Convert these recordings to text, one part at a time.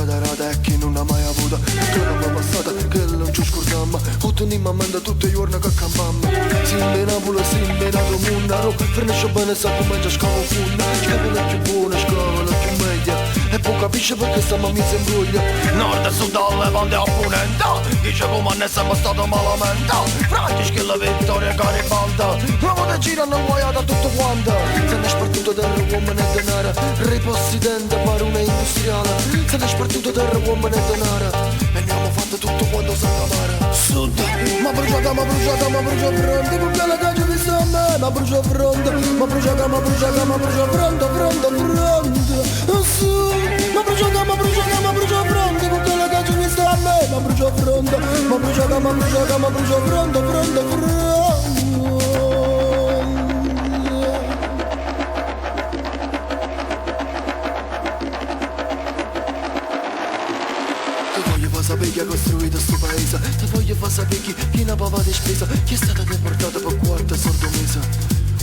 Rada e chi non ha mai avuto che non mi passata, che non ci scordiamo. Tutto in mamma tutti i giorni che campammo. Simbe Napoli, simbe nato Munnaro. Finisce bene sa come già scavo funda. Scavola più buona, scavola più meglio. E poi capisce perché sta mamma si imbruglia. Nord, sud, levante e opponente. Dice come non è sempre stato malamente. Franchi che la vittoria Garibaldi. L'uomo che gira non guaiata tutto quanto. Se ne è spartito dal uomini e denaro. Ripossidente per una industriale. Se ne è spartito dal uomini e denaro. E ne abbiamo fatto tutto quanto sa camara. Sud, ma bruciata fronte. Perché la caccia di sta a me. Ma brucia fronte. Ma bruciata fronte. Sud, ma bruciata fronte. Perché la caccia di sta a me. Ma brucia fronte. Ma brucia fronte. Sapere chi ha costruito sto paese. Ti voglio far sapere chi ne aveva di spesa. Chi è stata deportata per quarto e sordo mese.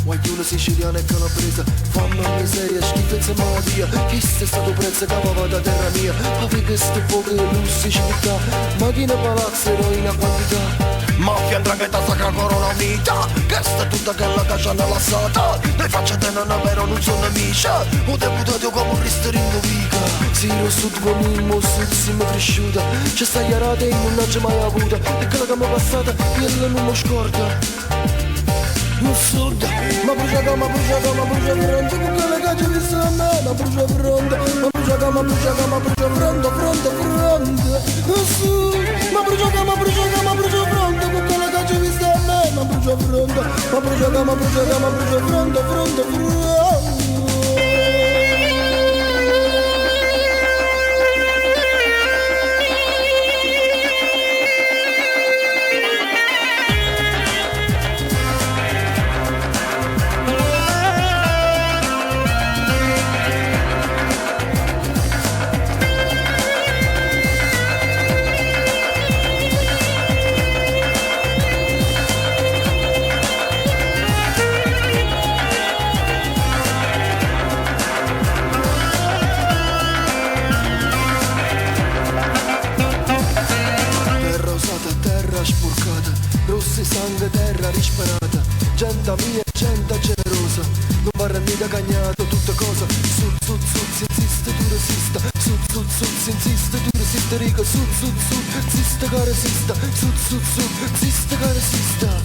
Guagliuno siciliano e calabrese. Fame e miseria, schifezza e malattia. Chi è stato prezzo che aveva da terra mia. Avevi questo fuoco e lusso civiltà. Macchine, palazzi, eroina quantità. Mafia, 'ndrangheta, sacra corona unita. Questa è tutta quella che ci hanno lasciata. Le facce te non avero, non sono amici. Ho deputato come un ristretto vica. Siro sud venimmo, sud siamo cresciuta. C'è stai arate e non c'è mai avuta. E quella che mi è passata, io non mi scorda. Sud, ma brucia fronte. Con quella caccia di sta a me. Ma brucia fronte. Ma brucia fronte. Sud, ma brucia fronte. Con quella caccia di sta a me. Ma brucia fronte. Ma brucia fronte. Sangue, terra risparata, gente mia e gente generosa. Non va rendita cagnato, tutte cose. Sud, si insiste, tu resista. Sud, si insiste, tu resiste, riga. Sud, insiste che resista. Sud, insiste che resista.